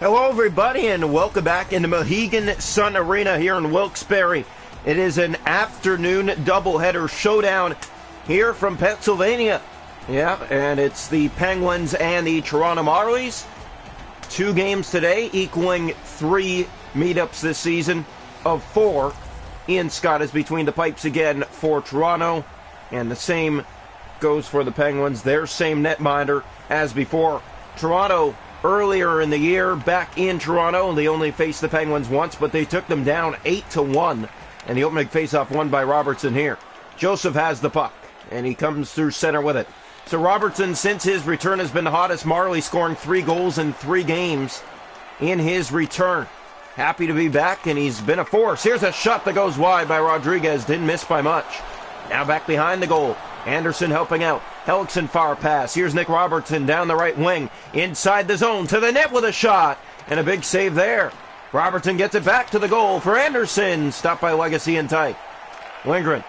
Hello everybody and welcome back into Mohegan Sun Arena here in Wilkes-Barre. It is an afternoon doubleheader showdown here from Pennsylvania. Yeah, and it's the Penguins and the Toronto Marlies. 2 games today equaling 3 meetups this season of 4. Ian Scott is between the pipes again for Toronto, and the same goes for the Penguins. Their same netminder as before. Toronto earlier in the year, back in Toronto, they only faced the Penguins once, but they took them down 8-1. And the opening faceoff won by Robertson here. Joseph has the puck, and he comes through center with it. So Robertson, since his return, has been the hottest Marley, scoring 3 goals in 3 games in his return. Happy to be back, and he's been a force. Here's a shot that goes wide by Rodriguez. Didn't miss by much. Now back behind the goal. Anderson helping out. Hellickson far pass. Here's Nick Robertson down the right wing. Inside the zone to the net with a shot. And a big save there. Robertson gets it back to the goal for Anderson. Stopped by Legacy and tight. Lindgren.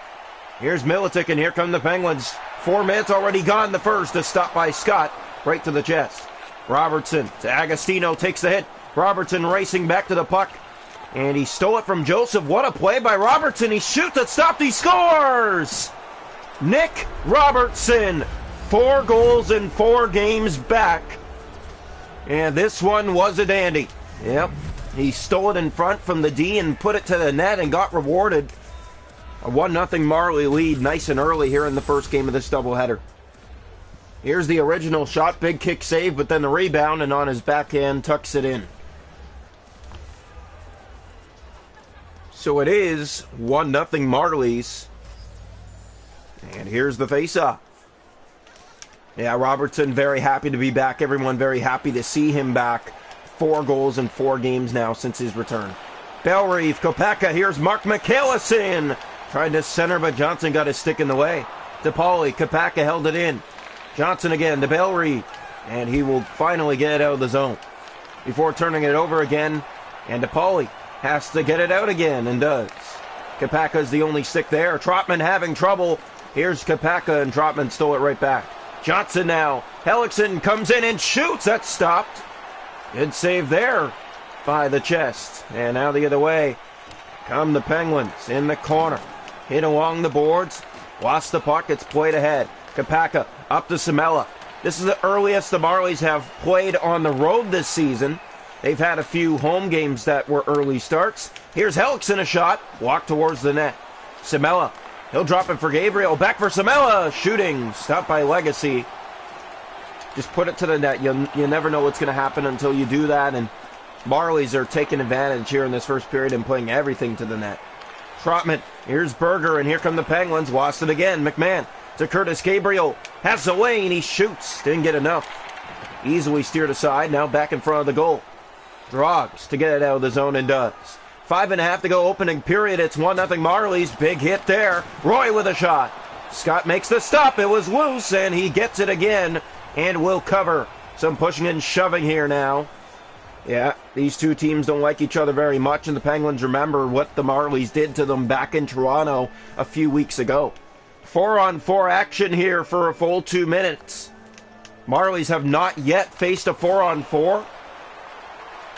Here's Militic, and here come the Penguins. 4 minutes already gone the first. A stop by Scott. Right to the chest. Robertson to Agostino. Takes the hit. Robertson racing back to the puck. And he stole it from Joseph. What a play by Robertson. He shoots it. Stopped. He scores! Nick Robertson, 4 goals in 4 games back. And this one was a dandy. Yep, he stole it in front from the D and put it to the net and got rewarded. A 1-0 Marley lead, nice and early here in the first game of this doubleheader. Here's the original shot, big kick save, but then the rebound, and on his backhand tucks it in. So it is 1-0 Marlies. And here's the face-off. Yeah, Robertson very happy to be back. Everyone very happy to see him back. 4 goals in 4 games now since his return. Bellerive, Kopaka, here's Mark McCallison. Tried to center, but Johnson got his stick in the way. DePauli, Kopaka held it in. Johnson again to Bellerive. And he will finally get it out of the zone. Before turning it over again. And DePauli has to get it out again, and does. Kopaka's the only stick there. Trotman having trouble. Here's Kopaka, and Trotman stole it right back. Johnson now. Hellickson comes in and shoots. That's stopped. Good save there by the chest. And now the other way come the Penguins in the corner. Hit along the boards. Lost the puck. It's played ahead. Kopaka up to Samela. This is the earliest the Marlies have played on the road this season. They've had a few home games that were early starts. Here's Hellickson, a shot. Walk towards the net. Samela. He'll drop it for Gabriel. Back for Samela. Shooting. Stopped by Legacy. Just put it to the net. You never know what's going to happen until you do that. And Marlies are taking advantage here in this first period and playing everything to the net. Trotman. Here's Berger. And here come the Penguins. Lost it again. McMahon to Curtis Gabriel. Has the lane. He shoots. Didn't get enough. Easily steered aside. Now back in front of the goal. Drogs to get it out of the zone, and does. 5.5 to go opening period. It's 1-0 Marlies. Big hit there. Roy with a shot. Scott makes the stop. It was loose, and he gets it again and will cover. Some pushing and shoving here now. Yeah, these two teams don't like each other very much, and the Penguins remember what the Marlies did to them back in Toronto a few weeks ago. 4-on-4 action here for a full 2 minutes. Marlies have not yet faced a 4-on-4.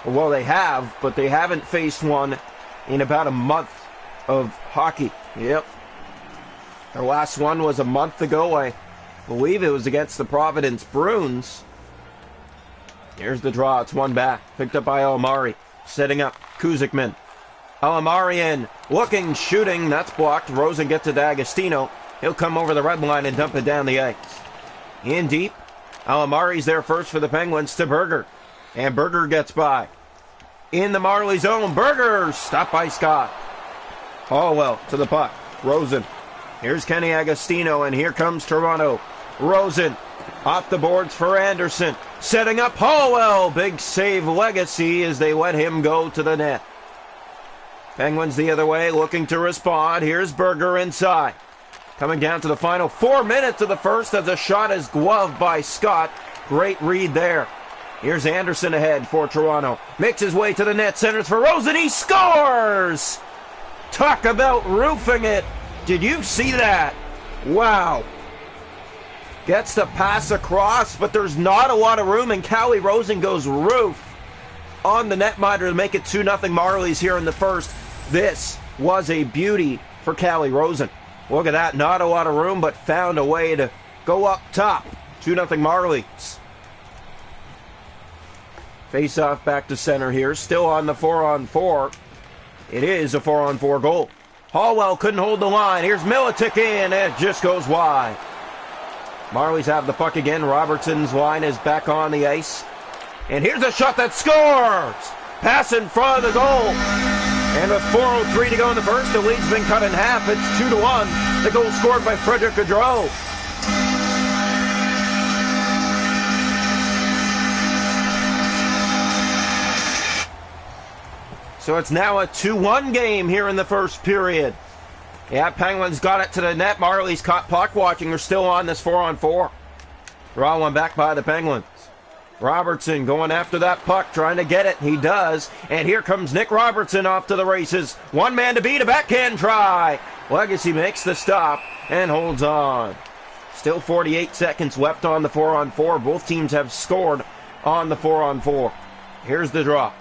Well, they have, but they haven't faced one in about a month of hockey. Yep. Their last one was a month ago. I believe it was against the Providence Bruins. Here's the draw. It's one back. Picked up by Alamari. Setting up. Kuzikman. Alamari in. Looking, shooting. That's blocked. Rosen gets it to Agostino. He'll come over the red line and dump it down the ice. In deep. Alamari's there first for the Penguins to Berger. And Berger gets by. In the Marley zone. Berger stopped by Scott. Hallwell to the puck. Rosen. Here's Kenny Agostino, and here comes Toronto. Rosen off the boards for Anderson. Setting up Hallwell. Big save Legacy as they let him go to the net. Penguins the other way looking to respond. Here's Berger inside. Coming down to the final 4 minutes of the first as the shot is gloved by Scott. Great read there. Here's Anderson ahead for Toronto. Makes his way to the net. Centers for Rosen. He scores! Talk about roofing it. Did you see that? Wow. Gets the pass across, but there's not a lot of room, and Callie Rosen goes roof on the netminder to make it 2-0 Marlies here in the first. This was a beauty for Callie Rosen. Look at that, not a lot of room, but found a way to go up top. 2-0 Marlies. Face off back to center here, still on the 4-on-4. It is a 4-on-4 goal. Hallwell couldn't hold the line. Here's Militic in, and it just goes wide. Marlies have the puck again. Robertson's line is back on the ice. And here's a shot that scores! Pass in front of the goal. And with 4:03 to go in the first, the lead's been cut in half. It's 2-1. The goal scored by Frederick Gaudreau. So it's now a 2-1 game here in the first period. Yeah, Penguins got it to the net. Marlies caught puck watching. They're still on this 4-on-4. Draw one back by the Penguins. Robertson going after that puck, trying to get it. He does. And here comes Nick Robertson off to the races. One man to beat, a backhand try. Legacy makes the stop and holds on. Still 48 seconds left on the 4-on-4. Both teams have scored on the 4-on-4. Here's the draw.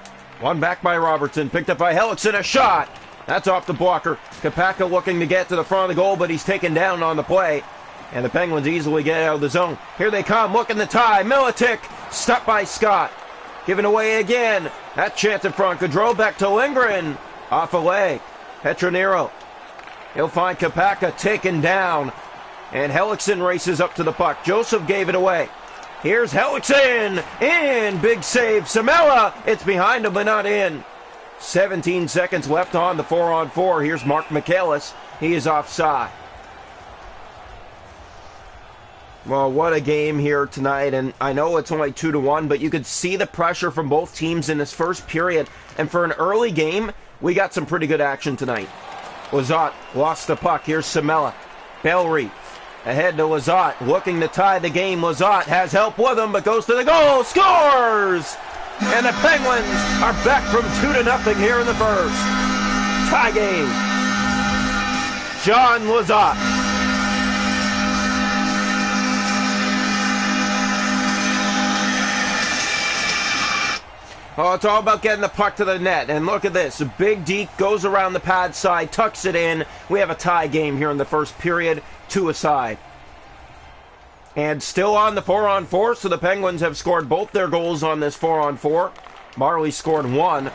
One back by Robertson, picked up by Hellickson, a shot. That's off the blocker. Kapaka looking to get to the front of the goal, but he's taken down on the play. And the Penguins easily get out of the zone. Here they come, looking the tie. Militic, stopped by Scott. Given away again. That chance in front. Gaudreau back to Lindgren. Off a leg. Petronero. He'll find Kapaka taken down. And Hellickson races up to the puck. Joseph gave it away. Here's Hellickson. In. Big save. Samela. It's behind him, but not in. 17 seconds left on the 4-on-4. Here's Mark Michaelis. He is offside. Well, what a game here tonight, and I know it's only 2-1, but you could see the pressure from both teams in this first period, and for an early game, we got some pretty good action tonight. Lizotte lost the puck. Here's Samela. Bellry ahead to Lizotte, looking to tie the game. Lizotte has help with him, but goes to the goal, scores! And the Penguins are back from 2-0 here in the first. Tie game. John Lizotte. Oh, it's all about getting the puck to the net. And look at this. A big deke goes around the pad side, tucks it in. We have a tie game here in the first period, 2-aside. And still on the 4-on-4, so the Penguins have scored both their goals on this 4-on-4. Marley scored one.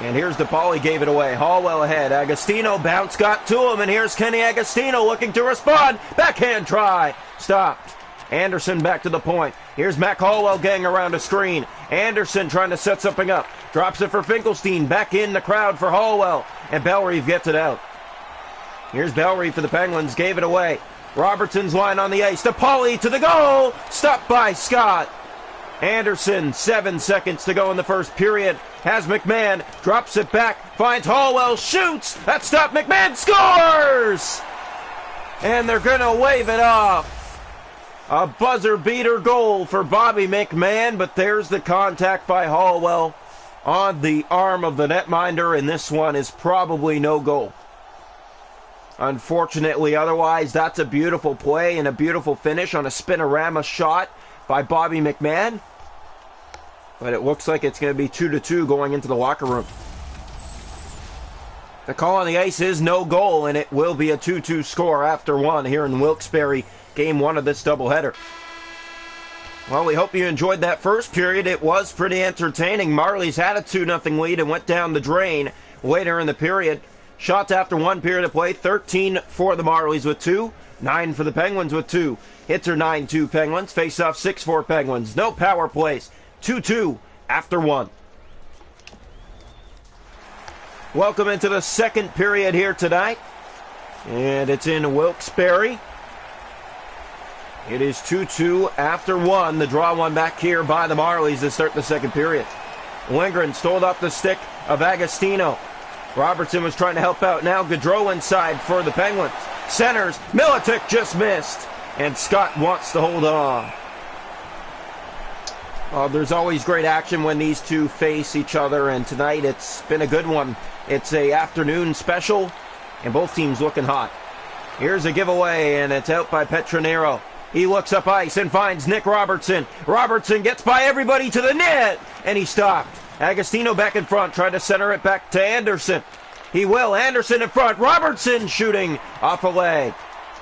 And here's DePauli, gave it away. Hallwell ahead. Agostino bounce got to him, and here's Kenny Agostino looking to respond. Backhand try. Stopped. Anderson back to the point. Here's Mac Hallwell getting around a screen. Anderson trying to set something up. Drops it for Finkelstein. Back in the crowd for Hallwell. And Bellreeve gets it out. Here's Bellreeve for the Penguins. Gave it away. Robertson's line on the ice. DePauli to the goal. Stopped by Scott. Anderson, 7 seconds to go in the first period. Has McMahon. Drops it back. Finds Hallwell. Shoots. That stopped. McMahon scores! And they're going to wave it off. A buzzer beater goal for Bobby McMahon, but there's the contact by Hallwell on the arm of the netminder, and this one is probably no goal. Unfortunately, otherwise, that's a beautiful play and a beautiful finish on a spinorama shot by Bobby McMahon. But it looks like it's going to be 2-2 going into the locker room. The call on the ice is no goal, and it will be a 2-2 score after one here in Wilkes-Barre. Game one of this doubleheader. Well, we hope you enjoyed that first period. It was pretty entertaining. Marlies had a 2-0 lead and went down the drain later in the period. Shots after one period of play, 13 for the Marlies with 2, 9 for the Penguins with 2. Hits are 9-2 Penguins, face-off 6-4 Penguins. No power plays, 2-2 after one. Welcome into the second period here tonight. And it's in Wilkes-Barre. It is 2-2 after one. The draw one back here by the Marlies to start the second period. Lindgren stole off the stick of Agostino. Robertson was trying to help out. Now Gaudreau inside for the Penguins. Centers. Militic just missed. And Scott wants to hold on. There's always great action when these two face each other, and tonight it's been a good one. It's a afternoon special, and both teams looking hot. Here's a giveaway, and it's out by Petronero. He looks up ice and finds Nick Robertson. Robertson gets by everybody to the net, and he stopped. Agostino back in front, trying to center it back to Anderson. He will. Anderson in front. Robertson shooting off a leg.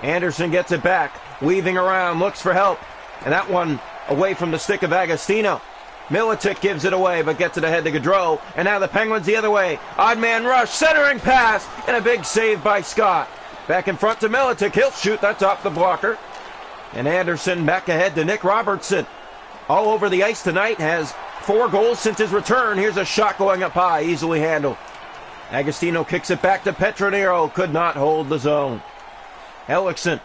Anderson gets it back, weaving around, looks for help. And that one away from the stick of Agostino. Militic gives it away, but gets it ahead to Gaudreau. And now the Penguins the other way. Odd man rush, centering pass, and a big save by Scott. Back in front to Militic. He'll shoot. That's off the blocker. And Anderson back ahead to Nick Robertson. All over the ice tonight. Has 4 goals since his return. Here's a shot going up high. Easily handled. Agostino kicks it back to Petronero. Could not hold the zone. Hellickson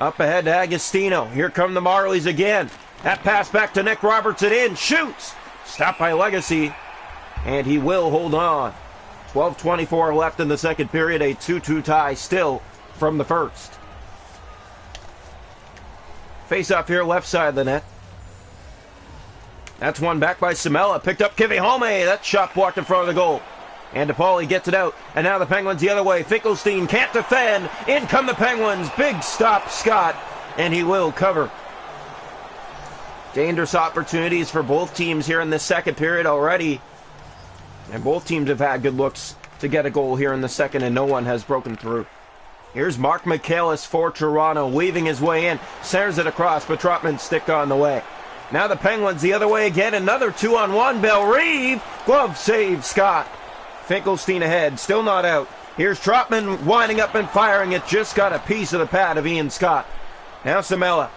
up ahead to Agostino. Here come the Marlies again. That pass back to Nick Robertson in. Shoots. Stopped by Legacy. And he will hold on. 12:24 left in the second period. A 2-2 tie still from the first. Face off here left side of the net. That's one back by Samela. Picked up Kivihome. That shot blocked in front of the goal. And DePauli gets it out. And now the Penguins the other way. Finkelstein can't defend. In come the Penguins. Big stop, Scott. And he will cover. Dangerous opportunities for both teams here in the second period already. And both teams have had good looks to get a goal here in the second, and no one has broken through. Here's Mark Michaelis for Toronto, weaving his way in. Centers it across, but Trotman stick on the way. Now the Penguins the other way again. Another 2-on-1. Bellerive. Glove save, Scott. Finkelstein ahead, still not out. Here's Trotman winding up and firing. It just got a piece of the pad of Ian Scott. Now Samela.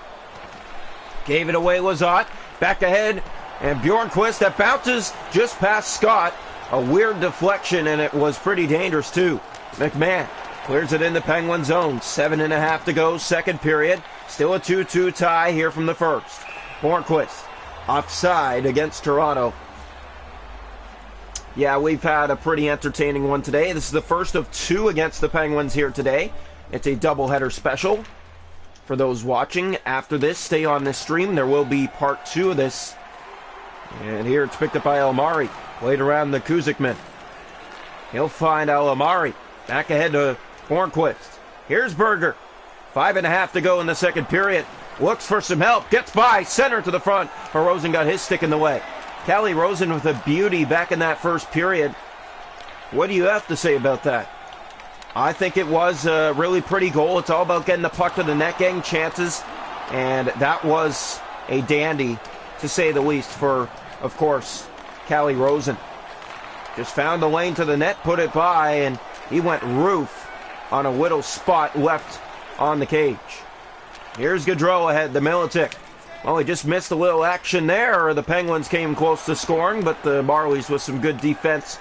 Gave it away, Lizotte. Back ahead, and Bjornquist that bounces just past Scott. A weird deflection, and it was pretty dangerous, too. McMahon clears it in the Penguin zone. 7.5 to go, second period. Still a 2-2 tie here from the first. Bjornquist offside against Toronto. Yeah, we've had a pretty entertaining one today. This is the first of 2 against the Penguins here today. It's a doubleheader special. For those watching, after this, stay on this stream. There will be part 2 of this. And here it's picked up by Almari. Played around the Kuzikman. He'll find Almari. Back ahead to Hornquist. Here's Berger. 5.5 to go in the second period. Looks for some help. Gets by. Center to the front. But Rosen got his stick in the way. Callie Rosen with a beauty back in that first period. What do you have to say about that? I think it was a really pretty goal. It's all about getting the puck to the net, getting chances. And that was a dandy, to say the least, for, of course, Callie Rosen. Just found the lane to the net, put it by, and he went roof on a little spot left on the cage. Here's Gaudreau ahead, the Militic. Well, he just missed a little action there. The Penguins came close to scoring, but the Marlies with some good defense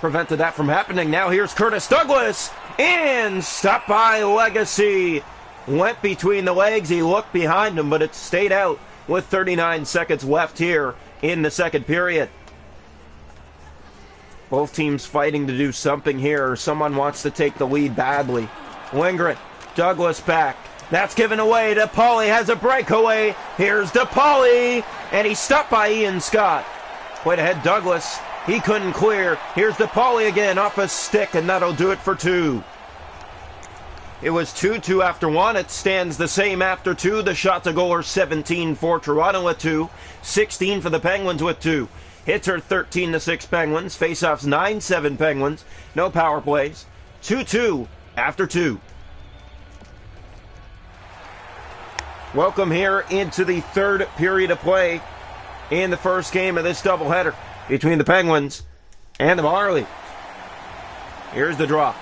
prevented that from happening. Now here's Curtis Douglas. In, stopped by Legacy. Went between the legs. He looked behind him, but it stayed out with 39 seconds left here in the second period. Both teams fighting to do something here. Someone wants to take the lead badly. Lindgren, Douglas back. That's given away. DePauli has a breakaway. Here's DePauli, and he's stopped by Ian Scott. Played ahead Douglas. He couldn't clear. Here's DePauli again off a stick, and that'll do it for 2. It was 2-2 after 1. It stands the same after 2. The shot to goal are 17 for Toronto with 2. 16 for the Penguins with 2. Hits are 13-6 Penguins. Faceoffs 9-7 Penguins. No power plays. 2-2 after 2. Welcome here into the third period of play in the first game of this doubleheader between the Penguins and the Marlies. Here's the draw.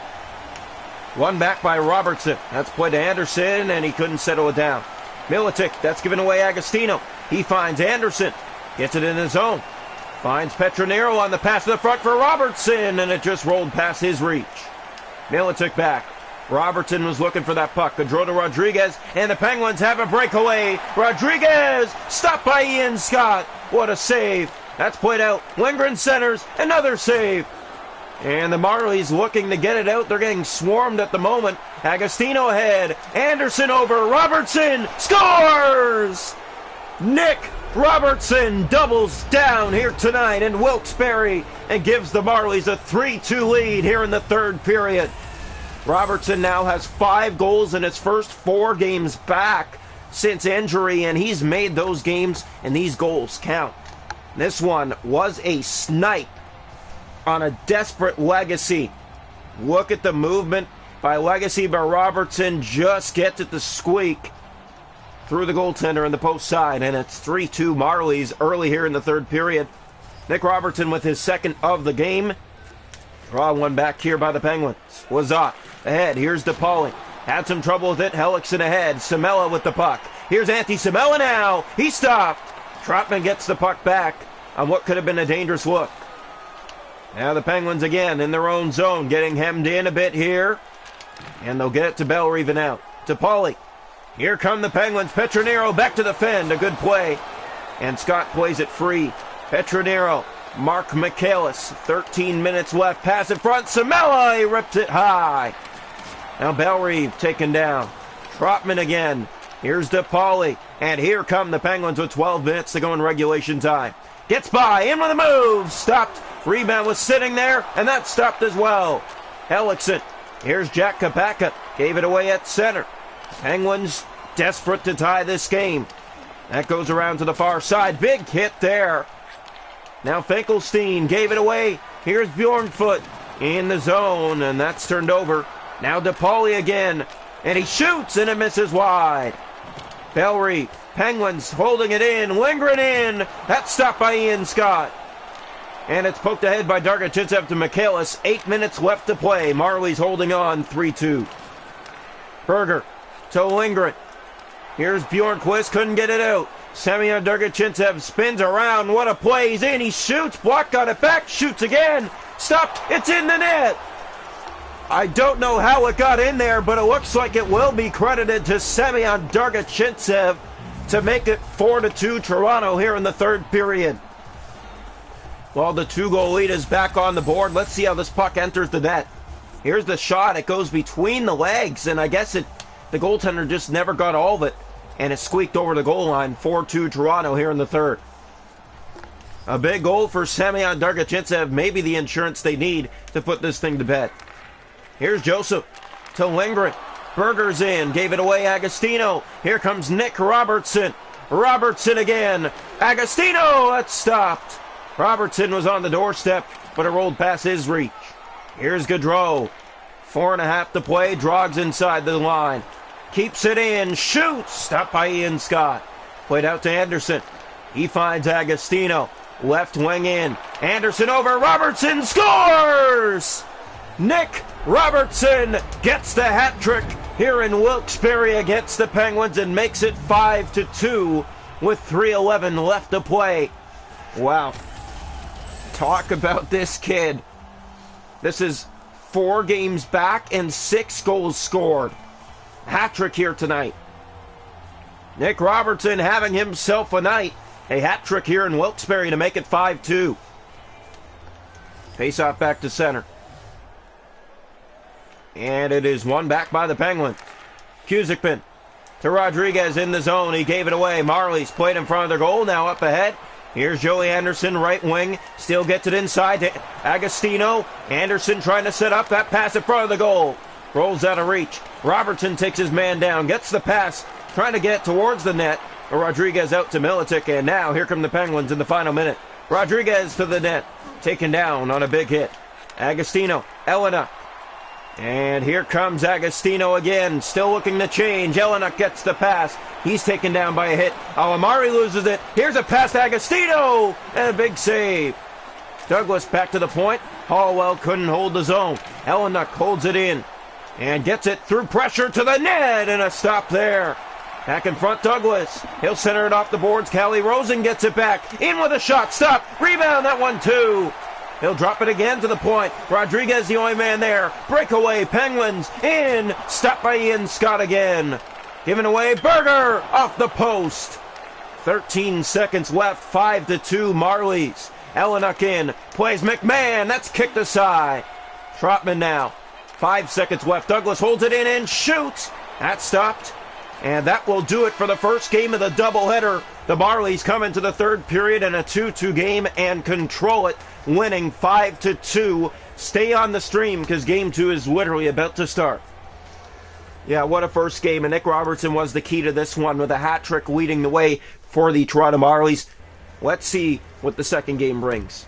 One back by Robertson. That's played to Anderson, and he couldn't settle it down. Militic, that's given away Agostino. He finds Anderson. Gets it in his zone. Finds Petronero on the pass to the front for Robertson, and it just rolled past his reach. Militic back. Robertson was looking for that puck. Gaudreau to Rodriguez, and the Penguins have a breakaway. Rodriguez, stopped by Ian Scott. What a save. That's played out. Lindgren centers, another save. And the Marlies looking to get it out. They're getting swarmed at the moment. Agostino ahead. Anderson over. Robertson scores! Nick Robertson doubles down here tonight in Wilkes-Barre and gives the Marlies a 3-2 lead here in the third period. Robertson now has 5 goals in his first 4 games back since injury, and he's made those games and these goals count. This one was a snipe on a desperate Legacy. Look at the movement by Legacy, but Robertson just gets it to squeak through the goaltender in the post side, and it's 3-2 Marlies early here in the third period. Nick Robertson with his second of the game. Draw one back here by the Penguins. Wazat ahead. Here's DePauli. Had some trouble with it. Hellickson ahead. Samela with the puck. Here's Antti Samela now. He stopped. Trotman gets the puck back on what could have been a dangerous look. Now the Penguins again in their own zone, getting hemmed in a bit here. And they'll get it to Bellerive now. DePauli. Here come the Penguins. Petronero back to the Fend. A good play. And Scott plays it free. Petronero. Mark Michaelis. 13 minutes left. Pass in front. Samela. He rips it high. Now Bellerive taken down. Trotman again. Here's DePauli. And here come the Penguins with 12 minutes to go in regulation time. Gets by. In with a move. Stopped. Rebound was sitting there. And that stopped as well. Hellickson. Here's Jack Kapaka. Gave it away at center. Penguins desperate to tie this game. That goes around to the far side. Big hit there. Now Finkelstein gave it away. Here's Bjornfoot in the zone. And that's turned over. Now DePauli again. And he shoots and it misses wide. Bellerive. Penguins holding it in. Lingering in. That's stopped by Ian Scott. And it's poked ahead by Dargachintsev to Michaelis. 8 minutes left to play. Marlies holding on 3-2. Berger to Lindgren. Here's Bjornquist. Couldn't get it out. Semyon Dargachintsev spins around. What a play. He's in. He shoots. Block got it back. Shoots again. Stopped. It's in the net. I don't know how it got in there, but it looks like it will be credited to Semyon Dargachintsev to make it 4-2 Toronto here in the third period. Well, the 2-goal lead is back on the board. Let's see how this puck enters the net. Here's the shot. It goes between the legs, and I guess the goaltender just never got all of it, and it squeaked over the goal line. 4-2 Toronto here in the third. A big goal for Semyon Dargachintsev, maybe the insurance they need to put this thing to bed. Here's Joseph to Lindgren. Berger's in. Gave it away, Agostino. Here comes Nick Robertson. Robertson again. Agostino! That's stopped. Robertson was on the doorstep, but it rolled past his reach. Here's Gaudreau. 4.5 to play. Drogs inside the line. Keeps it in. Shoots. Stopped by Ian Scott. Played out to Anderson. He finds Agostino. Left wing in. Anderson over. Robertson scores! Nick Robertson gets the hat trick here in Wilkes-Barre against the Penguins and makes it 5-2 with 3:11 left to play. Wow. Talk about this kid. This is 4 games back and 6 goals scored. Hat trick here tonight. Nick Robertson having himself a night. A hat trick here in Wilkes-Barre to make it 5-2. Face off back to center. And it is won back by the Penguins. Cusickman to Rodriguez in the zone. He gave it away. Marlies played in front of their goal. Now up ahead. Here's Joey Anderson, right wing. Still gets it inside to Agostino. Anderson trying to set up that pass in front of the goal. Rolls out of reach. Robertson takes his man down. Gets the pass. Trying to get towards the net. Rodriguez out to Militic. And now here come the Penguins in the final minute. Rodriguez to the net. Taken down on a big hit. Agostino. Elena. And here comes Agostino again, still looking to change. Elena gets the pass. He's taken down by a hit. Alamari loses it. Here's a pass to Agostino, and a big save. Douglas back to the point. Hallwell couldn't hold the zone. Elena holds it in and gets it through pressure to the net, and a stop there. Back in front, Douglas. He'll center it off the boards. Callie Rosen gets it back. In with a shot. Stop. Rebound. That one, too. He'll drop it again to the point. Rodriguez, the only man there. Breakaway. Penguins in. Stopped by Ian Scott again. Given away. Berger off the post. 13 seconds left. 5-2 Marlies. Ellenuk in. Plays McMahon. That's kicked aside. Trotman now. 5 seconds left. Douglas holds it in and shoots. That stopped. And that will do it for the first game of the doubleheader. The Marlies come into the third period in a 2-2 game and control it, winning 5-2. Stay on the stream because game 2 is literally about to start. Yeah, what a first game. And Nick Robertson was the key to this one with a hat trick leading the way for the Toronto Marlies. Let's see what the second game brings.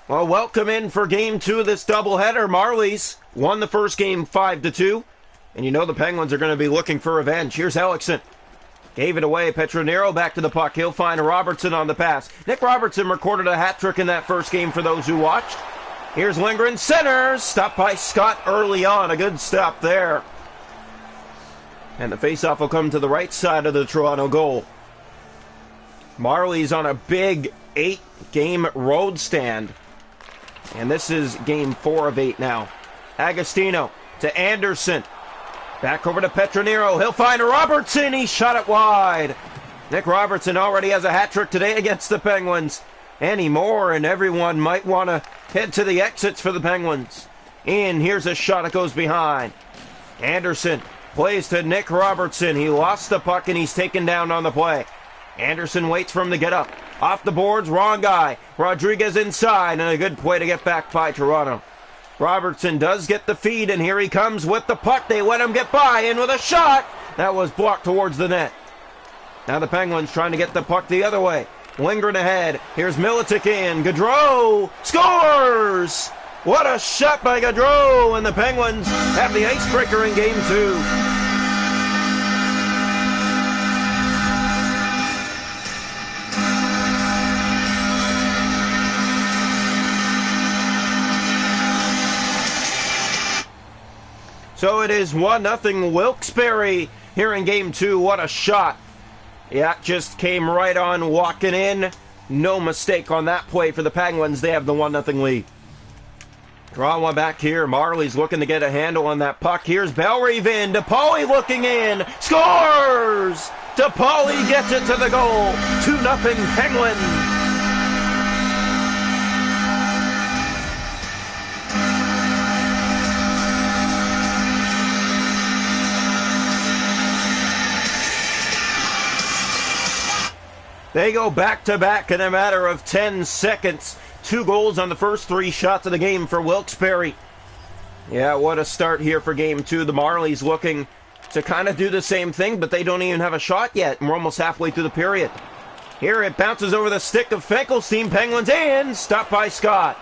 Well, welcome in for game 2 of this doubleheader. Marlies won the first game 5-2. And you know the Penguins are going to be looking for revenge. Here's Hellickson. Gave it away. Petronero back to the puck. He'll find Robertson on the pass. Nick Robertson recorded a hat trick in that first game for those who watched. Here's Lindgren. Centers. Stopped by Scott early on. A good stop there. And the faceoff will come to the right side of the Toronto goal. Marlies on a big 8-game road stand. And this is game 4 of 8 now. Agostino to Anderson. Back over to Petronero. He'll find Robertson. He shot it wide. Nick Robertson already has a hat trick today against the Penguins. Any more, and everyone might want to head to the exits for the Penguins. Here's a shot that goes behind. Anderson plays to Nick Robertson. He lost the puck, and he's taken down on the play. Anderson waits for him to get up. Off the boards, wrong guy. Rodriguez inside, and a good play to get back by Toronto. Robertson does get the feed, and here he comes with the puck. They let him get by, and with a shot, that was blocked towards the net. Now the Penguins trying to get the puck the other way. Lindgren ahead. Here's Miletic in. Gaudreau scores! What a shot by Gaudreau, and the Penguins have the icebreaker in game 2. So it is 1-0 Wilkes-Barre here in game 2. What a shot. Yeah, just came right on walking in. No mistake on that play for the Penguins. They have the 1-0 lead. Draw one back here. Marlies looking to get a handle on that puck. Here's Bellerive in. DePauli looking in. Scores! DePauli gets it to the goal. 2-0 Penguins. They go back-to-back in a matter of 10 seconds. 2 goals on the first 3 shots of the game for Wilkes-Barre. Yeah, what a start here for game 2. The Marlies looking to kind of do the same thing, but they don't even have a shot yet, and we're almost halfway through the period. Here it bounces over the stick of Finkelstein. Penguins in. Stopped by Scott.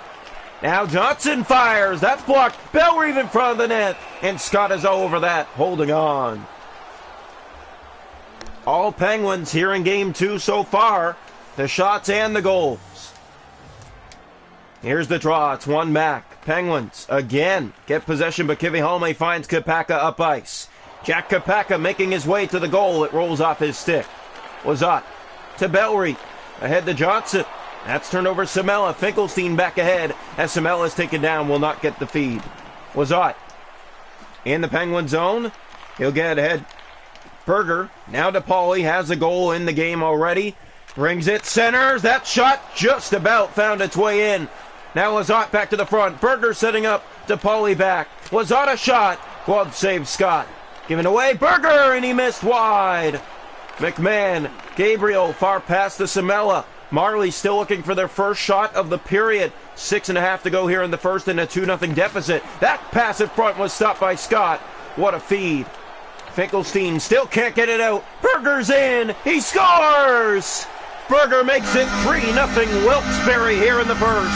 Now Johnson fires. That's blocked. Bellerive in front of the net, and Scott is all over that, holding on. All Penguins here in game 2 so far. The shots and the goals. Here's the draw. It's one back. Penguins again get possession, but Kivihalme finds Kapaka up ice. Jack Kapaka making his way to the goal. It rolls off his stick. Lizotte to Bellerive. Ahead to Johnson. That's turned over Samela. Finkelstein back ahead as Samela is taken down. Will not get the feed. Lizotte in the Penguin zone. He'll get ahead. Berger, now DePauli has a goal in the game already. Brings it, centers, that shot just about found its way in. Now Lizotte back to the front. Berger setting up, DePauli back. Lizotte a shot, glove save Scott. Given away, Berger, and he missed wide. McMahon, Gabriel far past the Samela. Marley still looking for their first shot of the period. 6.5 to go here in the first in a 2-0 deficit. That pass in front was stopped by Scott. What a feed. Finkelstein still can't get it out. Berger's in. He scores! Berger makes it 3-0 Wilkes-Barre here in the first.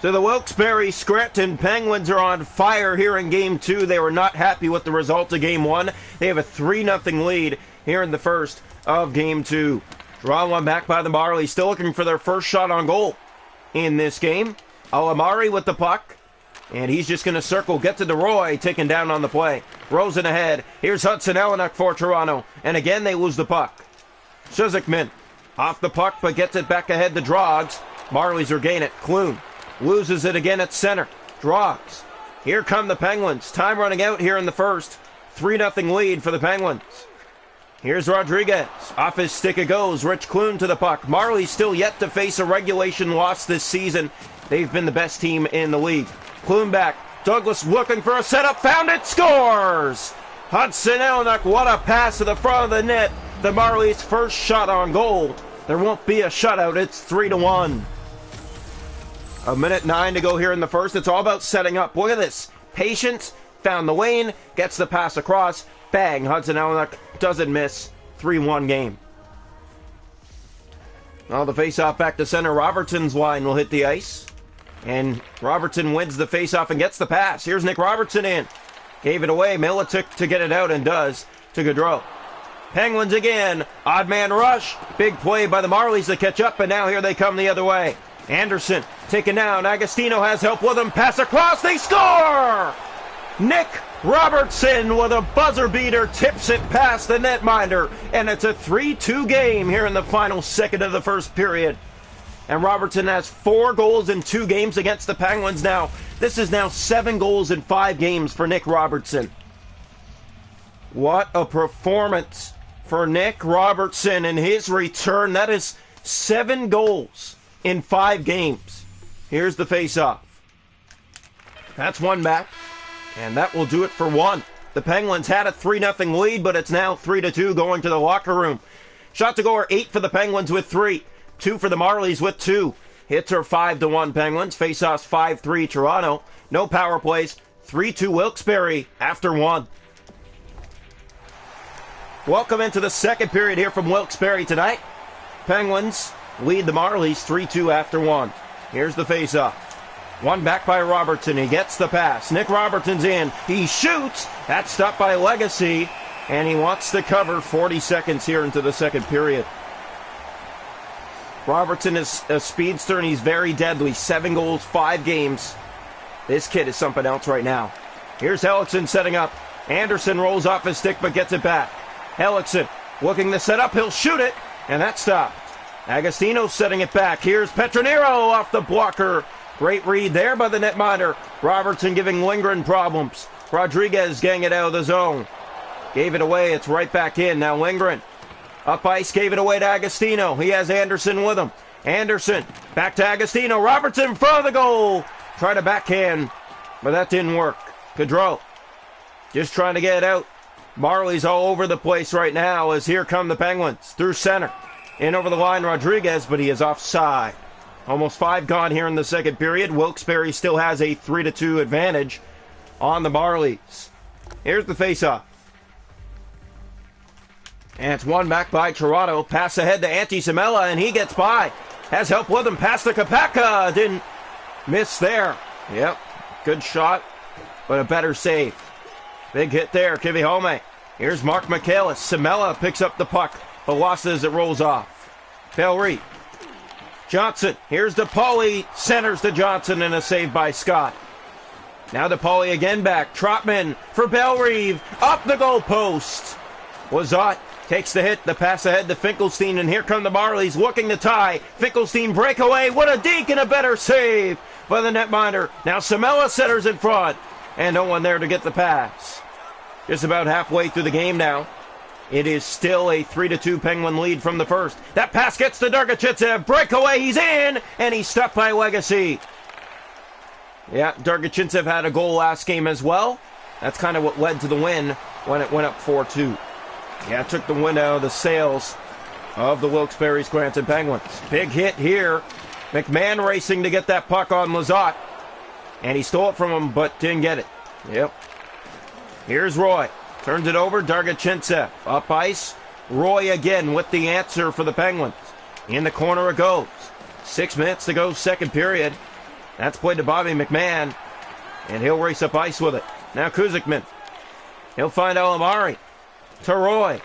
So the Wilkes-Barre Scranton Penguins are on fire here in game 2. They were not happy with the result of game 1. They have a 3-0 lead here in the first of game 2. Draw one back by the Marlies, still looking for their first shot on goal in this game. Alamari with the puck, and he's just going to circle, get to DeRoy, taken down on the play. Rosen ahead. Here's Hudson Elenuck for Toronto, and again they lose the puck. Shizikman off the puck, but gets it back ahead to Drogs. Marlies regain it. Clune loses it again at center. Drogs. Here come the Penguins. Time running out here in the first. 3-0 lead for the Penguins. Here's Rodriguez. Off his stick it goes. Rich Clune to the puck. Marley still yet to face a regulation loss this season. They've been the best team in the league. Clune back. Douglas looking for a setup. Found it. Scores! Hudson Elenuck. What a pass to the front of the net. The Marlies' first shot on goal. There won't be a shutout. It's 3-1. 1:09 to go here in the first. It's all about setting up. Look at this. Patience, found the lane, gets the pass across. Bang, Hudson Allenuk doesn't miss. 3-1 game. Well, the face-off back to center. Robertson's line will hit the ice. And Robertson wins the face-off and gets the pass. Here's Nick Robertson in. Gave it away. Militic to get it out and does to Gaudreau. Penguins again. Odd man rush. Big play by the Marlies to catch up, and now here they come the other way. Anderson taken down. Agostino has help with him. Pass across. They score! Nick Robertson with a buzzer beater tips it past the netminder, and it's a 3-2 game here in the final second of the first period. And Robertson has 4 goals in 2 games against the Penguins now. This is now 7 goals in 5 games for Nick Robertson. What a performance for Nick Robertson in his return. That is 7 goals in 5 games. Here's the face-off. That's one back, and that will do it for one. The Penguins had a 3-0 lead, but it's now 3-2 going to the locker room. Shot to goal are 8 for the Penguins with 3. 2 for the Marlies with 2. Hits are 5-1 Penguins. Face-offs 5-3 Toronto. No power plays. 3-2 Wilkes-Barre after 1. Welcome into the second period here from Wilkes-Barre tonight. Penguins lead the Marlies 3-2 after 1. Here's the face-off. One back by Robertson. He gets the pass. Nick Robertson's in. He shoots. That's stopped by Legacy. And he wants to cover 40 seconds here into the second period. Robertson is a speedster, and he's very deadly. 7 goals, 5 games. This kid is something else right now. Here's Hellickson setting up. Anderson rolls off his stick but gets it back. Hellickson looking to set up. He'll shoot it, and that's stopped. Agostino setting it back. Here's Petronero off the blocker. Great read there by the netminder. Robertson giving Lindgren problems. Rodriguez getting it out of the zone. Gave it away. It's right back in. Now Lindgren. Up ice, gave it away to Agostino. He has Anderson with him. Anderson, back to Agostino. Robertson in front of the goal. Try to backhand, but that didn't work. Gaudreau, just trying to get it out. Marlies all over the place right now as here come the Penguins. Through center. In over the line, Rodriguez, but he is offside. Almost 5 gone here in the second period. Wilkes-Barre still has a 3-2 advantage on the Marlies. Here's the faceoff. And it's one back by Toronto. Pass ahead to Antti Samela, and he gets by. Has help with him. Pass to Kapaka. Didn't miss there. Yep. Good shot, but a better save. Big hit there. Kivihome. Here's Mark Michaelis. Samela picks up the puck, but lost it as it rolls off. Bellry. Johnson. Here's DePauli. Centers to Johnson, and a save by Scott. Now DePauli again back. Trotman for Bellrive. Up the goalpost. Wazat takes the hit, the pass ahead to Finkelstein, and here come the Marlies looking to tie. Finkelstein breakaway, what a deke and a better save by the netminder. Now Samela centers in front, and no one there to get the pass. Just about halfway through the game now. It is still a 3-2 Penguin lead from the first. That pass gets to Dargachitsev, breakaway, he's in, and he's stopped by Legacy. Yeah, Dargachitsev had a goal last game as well. That's kind of what led to the win when it went up 4-2. Yeah, it took the wind out of the sails of the Wilkes-Barre Scranton Penguins. Big hit here. McMahon racing to get that puck on Lazat. And he stole it from him, but didn't get it. Yep. Here's Roy. Turns it over. Dargachintsev. Up ice. Roy again with the answer for the Penguins. In the corner it goes. 6 minutes to go, second period. That's played to Bobby McMahon. And he'll race up ice with it. Now Kuzikman. He'll find Alamari. To Roy.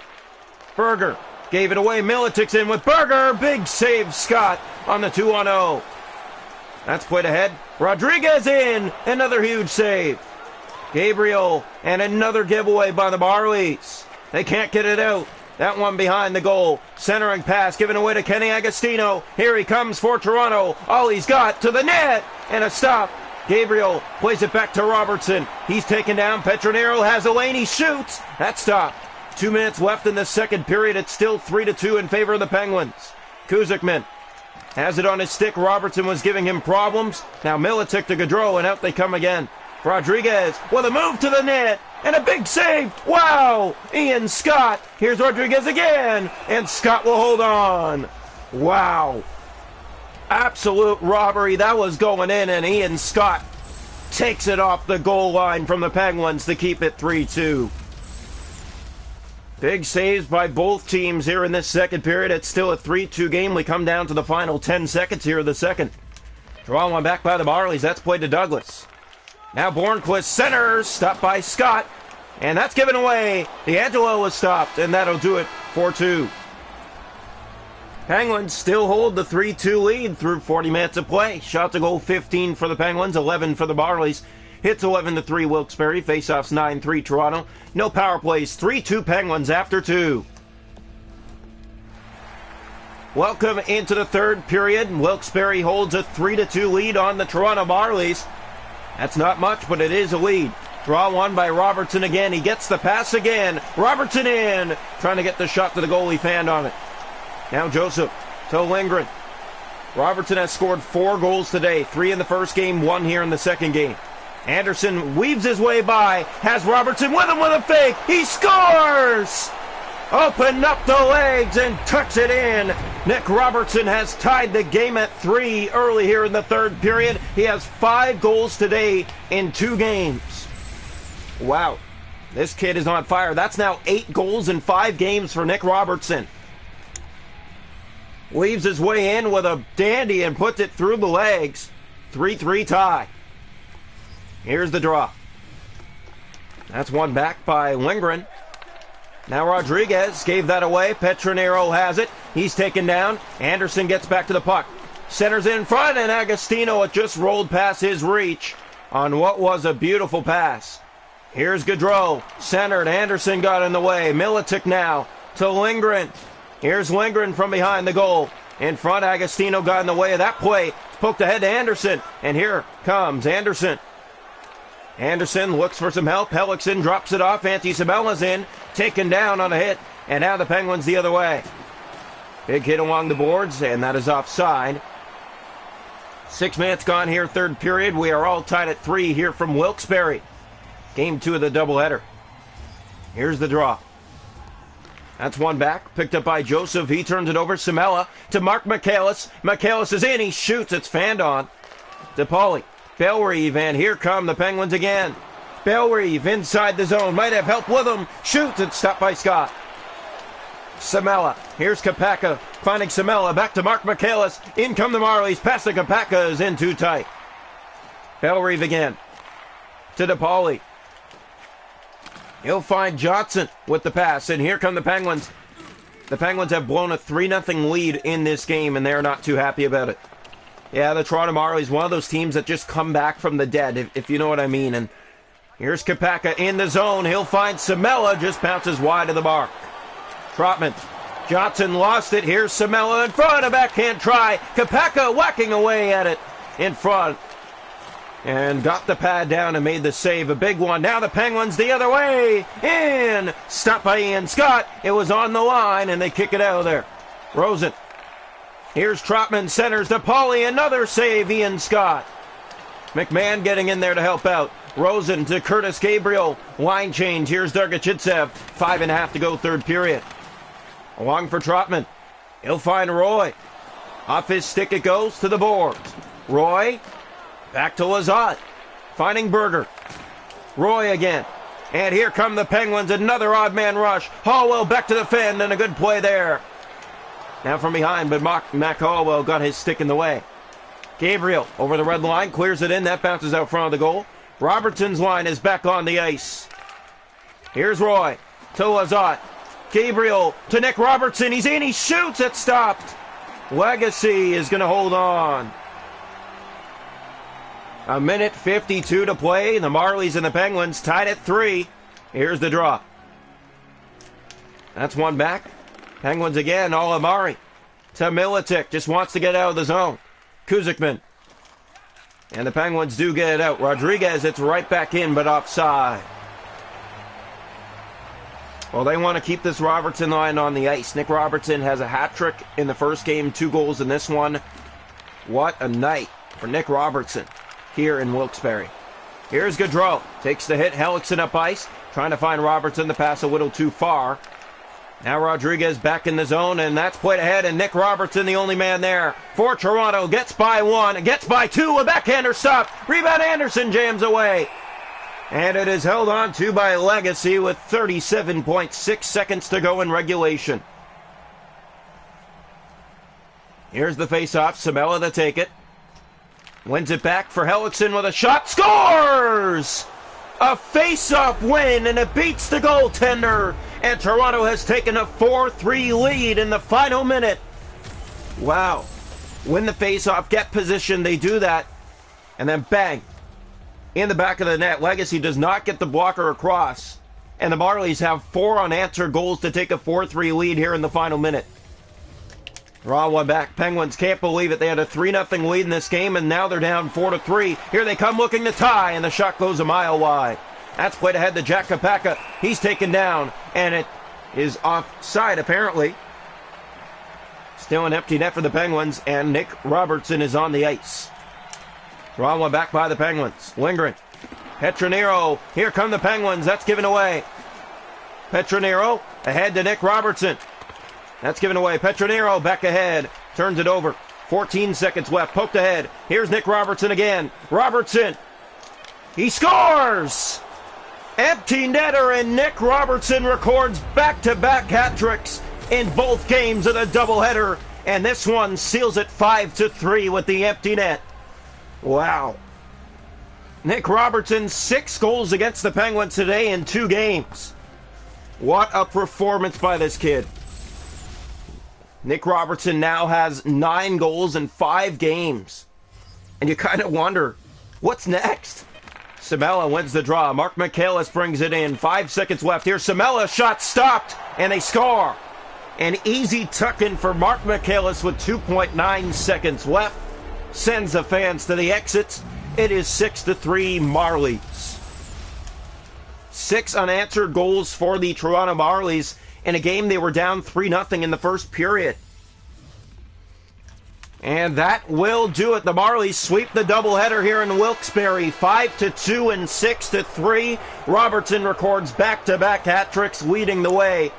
Berger gave it away. Militic's in with Berger. Big save, Scott, on the 2-0. That's played ahead. Rodriguez in. Another huge save. Gabriel and another giveaway by the Marlies. They can't get it out. That one behind the goal. Centering pass given away to Kenny Agostino. Here he comes for Toronto. All he's got to the net. And a stop. Gabriel plays it back to Robertson. He's taken down. Petronero has a lane. He shoots. That stopped. 2 minutes left in the second period. It's still 3-2 in favor of the Penguins. Kuzikman has it on his stick. Robertson was giving him problems. Now Militic to Gaudreau, and out they come again. Rodriguez with a move to the net, and a big save. Wow! Ian Scott. Here's Rodriguez again, and Scott will hold on. Wow. Absolute robbery. That was going in, and Ian Scott takes it off the goal line from the Penguins to keep it 3-2. Big saves by both teams here in this second period. It's still a 3-2 game. We come down to the final 10 seconds here of the second. Draw one back by the Marlies. That's played to Douglas. Now Bornquist centers, stopped by Scott, and that's given away. D'Angelo was stopped, and that'll do it 4-2. Penguins still hold the 3-2 lead through 40 minutes of play. Shot to goal 15 for the Penguins, 11 for the Marlies. Hits 11-3 Wilkes-Barre. Faceoffs 9-3 Toronto. No power plays. 3-2 Penguins after 2. Welcome into the third period. Wilkes-Barre holds a 3-2 lead on the Toronto Marlies. That's not much, but it is a lead. Draw one by Robertson again. He gets the pass again. Robertson in. Trying to get the shot to the goalie. Fanned on it. Now Joseph to Lindgren. Robertson has scored 4 goals today. 3 in the first game, 1 here in the second game. Anderson weaves his way by. Has Robertson with him with a fake. He scores! Open up the legs and tucks it in. Nick Robertson has tied the game at 3 early here in the third period. He has 5 goals today in 2 games. Wow. This kid is on fire. That's now 8 goals in 5 games for Nick Robertson. Weaves his way in with a dandy and puts it through the legs. 3-3 tie. Here's the draw. That's one back by Lindgren. Now Rodriguez gave that away. Petronero has it. He's taken down. Anderson gets back to the puck. Centers in front, and Agostino, it just rolled past his reach on what was a beautiful pass. Here's Gaudreau. Centered. Anderson got in the way. Militic now to Lindgren. Here's Lindgren from behind the goal. In front, Agostino got in the way of that play. Poked ahead to Anderson. And here comes Anderson. Anderson looks for some help. Hellickson drops it off. Antti-Sabella's in. Taken down on a hit. And now the Penguins the other way. Big hit along the boards, and that is offside. 6 minutes gone here, third period. We are all tied at 3 here from Wilkes-Barre. Game 2 of the doubleheader. Here's the draw. That's one back, picked up by Joseph. He turns it over. Samela to Mark Michaelis. Michaelis is in. He shoots. It's fanned on. DePauli. Bellerive, and here come the Penguins again. Bellerive inside the zone. Might have help with him. Shoots. It's stopped by Scott. Samela. Here's Kapaka finding Samela. Back to Mark Michaelis. In come the Marlies. Pass to Kapaka is in too tight. Bellerive again. To DePauli. He'll find Johnson with the pass, and here come the Penguins. The Penguins have blown a 3-0 lead in this game, and they're not too happy about it. Yeah, the Toronto Marlies, one of those teams that just come back from the dead, if you know what I mean. And here's Kapaka in the zone. He'll find Samela, just bounces wide of the mark. Trotman. Johnson lost it. Here's Samela in front. A backhand try. Kapaka whacking away at it in front. And got the pad down and made the save. A big one. Now the Penguins the other way. In. Stopped by Ian Scott. It was on the line, and they kick it out of there. Rosen. Here's Trotman. Centers to Pauly. Another save. Ian Scott. McMahon getting in there to help out. Rosen to Curtis Gabriel. Line change. Here's Dargachitsev. 5.5 to go, third period. Along for Trotman. He'll find Roy. Off his stick it goes to the boards. Roy. Back to Lazat. Finding Berger. Roy again. And here come the Penguins. Another odd man rush. Hallwell back to the fend, and a good play there. Now from behind, but Mac Hallwell got his stick in the way. Gabriel over the red line. Clears it in. That bounces out front of the goal. Robertson's line is back on the ice. Here's Roy to Lazat. Gabriel to Nick Robertson. He's in. He shoots. It stopped. Legacy is going to hold on. 1:52 to play. The Marlies and the Penguins tied at 3. Here's the draw. That's one back. Penguins again. Olamari to Militic. Just wants to get out of the zone. Kuzikman. And the Penguins do get it out. Rodriguez, it's right back in, but offside. Well, they want to keep this Robertson line on the ice. Nick Robertson has a hat trick in the first game, 2 goals in this one. What a night for Nick Robertson here in Wilkes-Barre. Here's Gaudreau. Takes the hit. Hellickson up ice. Trying to find Robertson. The pass a little too far. Now Rodriguez back in the zone, and that's played ahead, and Nick Robertson, the only man there for Toronto, gets by one, gets by two, a backhander stop. Rebound Anderson jams away. And it is held on to by Legacy with 37.6 seconds to go in regulation. Here's the face-off, Sabella to take it. Wins it back for Hellickson with a shot, scores! A face-off win, and it beats the goaltender. And Toronto has taken a 4-3 lead in the final minute. Wow. Win the face-off, get position, they do that. And then bang. In the back of the net, Legacy does not get the blocker across. And the Marlies have 4 unanswered goals to take a 4-3 lead here in the final minute. Draw one back. Penguins can't believe it. They had a 3-0 lead in this game, and now they're down 4-3. Here they come looking to tie, and the shot goes a mile wide. That's played ahead to Jack Kopaka. He's taken down, and it is offside, apparently. Still an empty net for the Penguins, and Nick Robertson is on the ice. Draw one back by the Penguins. Lindgren. Petronero. Here come the Penguins. That's given away. Petronero ahead to Nick Robertson. That's given away. Petronero back ahead. Turns it over. 14 seconds left. Poked ahead. Here's Nick Robertson again. Robertson. He scores! Empty netter, and Nick Robertson records back-to-back hat tricks in both games of the doubleheader. And this one seals it 5-3 with the empty net. Wow. Nick Robertson, 6 goals against the Penguins today in 2 games. What a performance by this kid. Nick Robertson now has 9 goals in 5 games. And you kind of wonder, what's next? Samela wins the draw. Mark Michaelis brings it in. 5 seconds left. Here's Samela. Shot stopped. And they score. An easy tuck-in for Mark Michaelis with 2.9 seconds left. Sends the fans to the exits. It is 6-3 Marlies. 6 unanswered goals for the Toronto Marlies in a game they were down 3-0 in the first period. And that will do it. The Marlies sweep the doubleheader here in Wilkes-Barre, 5-2 and 6-3. Robertson records back-to-back hat tricks, leading the way.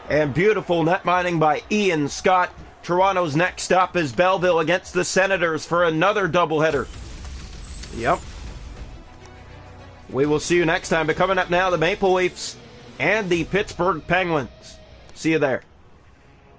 And beautiful net mining by Ian Scott. Toronto's next stop is Belleville against the Senators for another doubleheader. Yep. We will see you next time. But coming up now, the Maple Leafs and the Pittsburgh Penguins. See you there.